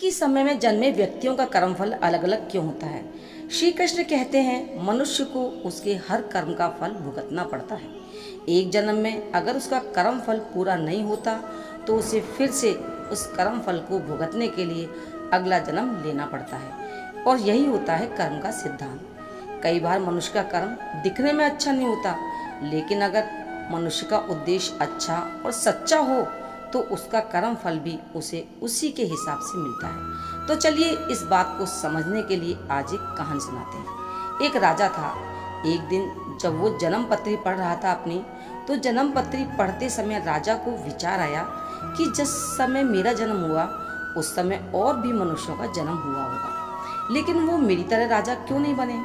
ही समय में जन्मे व्यक्तियों का कर्मफल अलग अलग क्यों होता है? श्री कृष्ण कहते हैं मनुष्य को उसके हर कर्म का फल भुगतना पड़ता है। एक जन्म में अगर उसका कर्म फल पूरा नहीं होता तो उसे फिर से उस कर्म फल को भुगतने के लिए अगला जन्म लेना पड़ता है, और यही होता है कर्म का सिद्धांत। कई बार मनुष्य का कर्म दिखने में अच्छा नहीं होता, लेकिन अगर मनुष्य का उद्देश्य अच्छा और सच्चा हो तो उसका कर्म फल भी उसे उसी के हिसाब से मिलता है। तो चलिए इस बात को समझने के लिए आज एक कहानी सुनाते हैं। एक राजा था। एक दिन जब वो जन्म पत्री पढ़ रहा था अपनी, तो जन्म पत्री पढ़ते समय राजा को विचार आया कि जिस समय मेरा जन्म हुआ उस समय और भी मनुष्यों का जन्म हुआ होगा, लेकिन वो मेरी तरह राजा क्यों नहीं बने।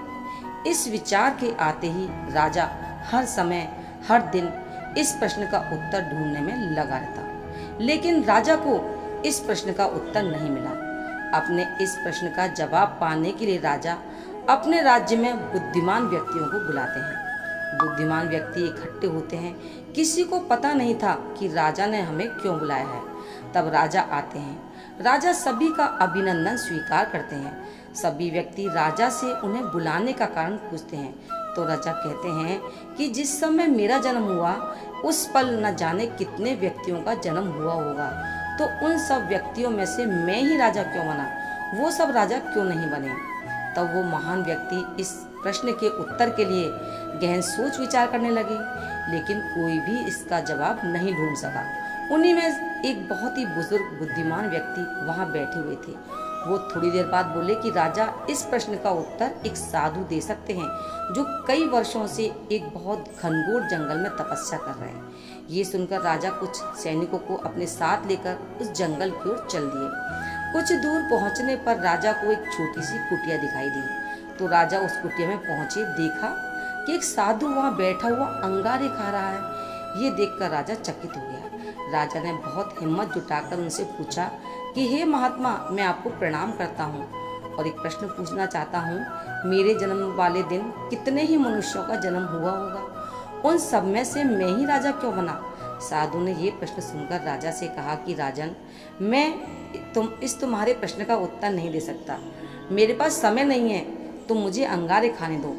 इस विचार के आते ही राजा हर समय हर दिन इस प्रश्न का उत्तर ढूंढने में लगा रहता, लेकिन राजा को इस प्रश्न का उत्तर नहीं मिला। अपने इस प्रश्न का जवाब पाने के लिए राजा अपने राज्य में बुद्धिमान व्यक्तियों को बुलाते हैं। बुद्धिमान व्यक्ति इकट्ठे होते हैं। किसी को पता नहीं था कि राजा ने हमें क्यों बुलाया है। तब राजा आते हैं। राजा सभी का अभिनंदन स्वीकार करते हैं। सभी व्यक्ति राजा से उन्हें बुलाने का कारण पूछते हैं। तो राजा कहते हैं कि जिस समय मेरा जन्म हुआ उस पल न जाने कितने व्यक्तियों का जन्म हुआ होगा, तो उन सब व्यक्तियों में से मैं ही राजा क्यों बना, वो सब राजा क्यों नहीं बने। तब वो महान व्यक्ति इस प्रश्न के उत्तर के लिए गहन सोच विचार करने लगे, लेकिन कोई भी इसका जवाब नहीं ढूंढ सका। उन्हीं में एक बहुत ही बुजुर्ग बुद्धिमान व्यक्ति वहां बैठे हुए थे। वो थोड़ी देर बाद बोले कि राजा, इस प्रश्न का उत्तर एक साधु दे सकते हैं जो कई वर्षों से एक बहुत घनघोर जंगल में तपस्या कर रहे हैं। ये सुनकर राजा कुछ सैनिकों को अपने साथ लेकर उस जंगल की ओर चल दिए। कुछ दूर पहुंचने पर राजा को एक छोटी सी कुटिया दिखाई दी। तो राजा उस कुटिया में पहुंचे, देखा कि एक साधु वहां बैठा हुआ अंगारे खा रहा है। ये देखकर राजा चकित हो गया। राजा ने बहुत हिम्मत जुटाकर उनसे पूछा कि हे महात्मा, मैं आपको प्रणाम करता हूँ और एक प्रश्न पूछना चाहता हूँ। मेरे जन्म वाले दिन कितने ही मनुष्यों का जन्म हुआ होगा, उन सब में से मैं ही राजा क्यों बना। साधु ने ये प्रश्न सुनकर राजा से कहा कि राजन, मैं तुम्हारे प्रश्न का उत्तर नहीं दे सकता। मेरे पास समय नहीं है, तुम मुझे अंगारे खाने दो।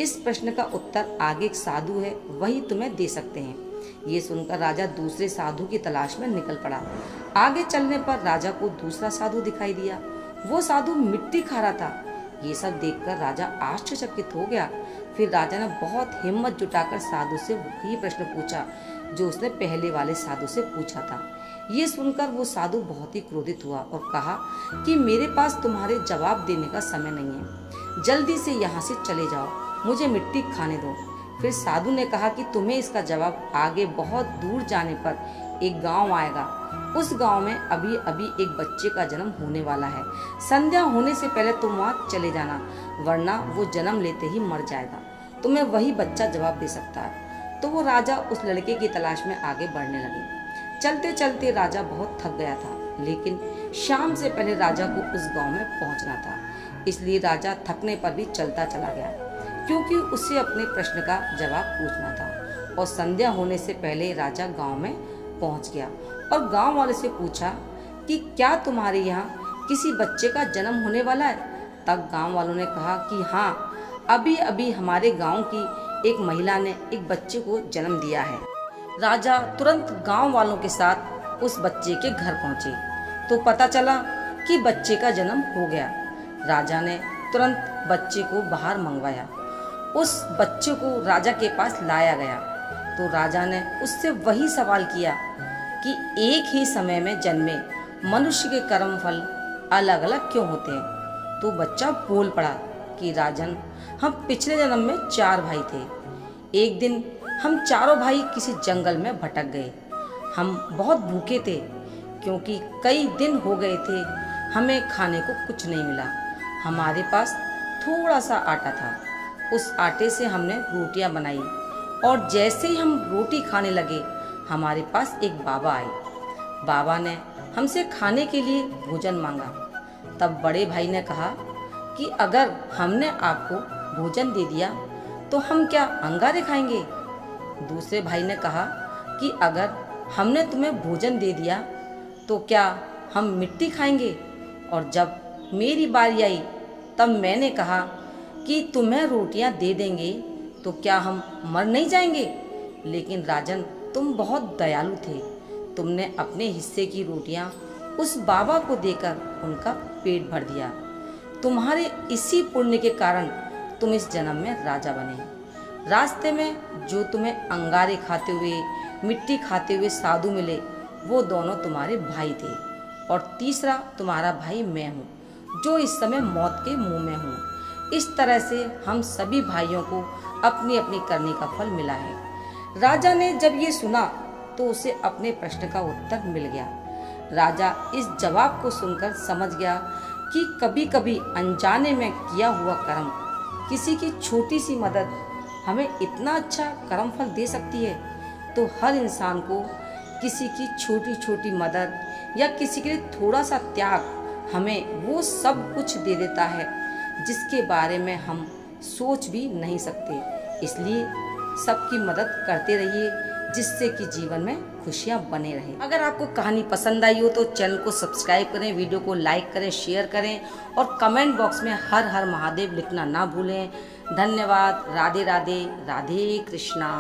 इस प्रश्न का उत्तर आगे एक साधु है, वही तुम्हें दे सकते हैं। ये सुनकर राजा दूसरे साधु की तलाश में निकल पड़ा। आगे चलने पर राजा को दूसरा साधु दिखाई दिया। वो साधु मिट्टी खा रहा था। ये सब देखकर राजा आश्चर्यचकित हो गया। फिर राजा ने बहुत हिम्मत जुटाकर साधु से वही प्रश्न पूछा जो उसने पहले वाले साधु से पूछा था। ये सुनकर वो साधु बहुत ही क्रोधित हुआ और कहा कि मेरे पास तुम्हारे जवाब देने का समय नहीं है, जल्दी से यहाँ से चले जाओ, मुझे मिट्टी खाने दो। फिर साधु ने कहा कि तुम्हें इसका जवाब आगे बहुत दूर जाने पर एक गांव आएगा। उस गांव में अभी अभी एक बच्चे का जन्म होने वाला है। संध्या होने से पहले तुम वहां चले जाना, वरना वो जन्म लेते ही मर जाएगा। तुम्हें वही बच्चा जवाब दे सकता है। तो वो राजा उस लड़के की तलाश में आगे बढ़ने लगे। चलते चलते राजा बहुत थक गया था, लेकिन शाम से पहले राजा को उस गाँव में पहुँचना था। इसलिए राजा थकने पर भी चलता चला गया, क्योंकि उसे अपने प्रश्न का जवाब पूछना था। और संध्या होने से पहले राजा गांव में पहुंच गया और गांव वाले से पूछा कि क्या तुम्हारे यहाँ किसी बच्चे का जन्म होने वाला है। तब गांव वालों ने कहा कि हाँ, अभी अभी हमारे गांव की एक महिला ने एक बच्चे को जन्म दिया है। राजा तुरंत गांव वालों के साथ उस बच्चे के घर पहुंचे तो पता चला कि बच्चे का जन्म हो गया। राजा ने तुरंत बच्चे को बाहर मंगवाया। उस बच्चे को राजा के पास लाया गया तो राजा ने उससे वही सवाल किया कि एक ही समय में जन्मे मनुष्य के कर्म फल अलग अलग क्यों होते हैं। तो बच्चा बोल पड़ा कि राजन, हम पिछले जन्म में 4 भाई थे। एक दिन हम चारों भाई किसी जंगल में भटक गए। हम बहुत भूखे थे, क्योंकि कई दिन हो गए थे हमें खाने को कुछ नहीं मिला। हमारे पास थोड़ा सा आटा था। उस आटे से हमने रोटियां बनाई और जैसे ही हम रोटी खाने लगे हमारे पास एक बाबा आए। बाबा ने हमसे खाने के लिए भोजन मांगा। तब बड़े भाई ने कहा कि अगर हमने आपको भोजन दे दिया तो हम क्या अंगारे खाएंगे। दूसरे भाई ने कहा कि अगर हमने तुम्हें भोजन दे दिया तो क्या हम मिट्टी खाएंगे। और जब मेरी बारी आई तब मैंने कहा कि तुम्हें रोटियां दे देंगे तो क्या हम मर नहीं जाएंगे? लेकिन राजन, तुम बहुत दयालु थे। तुमने अपने हिस्से की रोटियां उस बाबा को देकर उनका पेट भर दिया। तुम्हारे इसी पुण्य के कारण तुम इस जन्म में राजा बने। रास्ते में जो तुम्हें अंगारे खाते हुए, मिट्टी खाते हुए साधु मिले, वो दोनों तुम्हारे भाई थे। और तीसरा तुम्हारा भाई मैं हूँ, जो इस समय मौत के मुंह में हूँ। इस तरह से हम सभी भाइयों को अपनी अपनी करनी का फल मिला है। राजा ने जब ये सुना तो उसे अपने प्रश्न का उत्तर मिल गया। राजा इस जवाब को सुनकर समझ गया कि कभी कभी अनजाने में किया हुआ कर्म, किसी की छोटी सी मदद हमें इतना अच्छा कर्म फल दे सकती है। तो हर इंसान को किसी की छोटी छोटी मदद या किसी के लिए थोड़ा सा त्याग हमें वो सब कुछ दे देता है जिसके बारे में हम सोच भी नहीं सकते। इसलिए सबकी मदद करते रहिए, जिससे कि जीवन में खुशियां बने रहे। अगर आपको कहानी पसंद आई हो तो चैनल को सब्सक्राइब करें, वीडियो को लाइक करें, शेयर करें और कमेंट बॉक्स में हर हर महादेव लिखना ना भूलें। धन्यवाद। राधे राधे। राधे कृष्णा।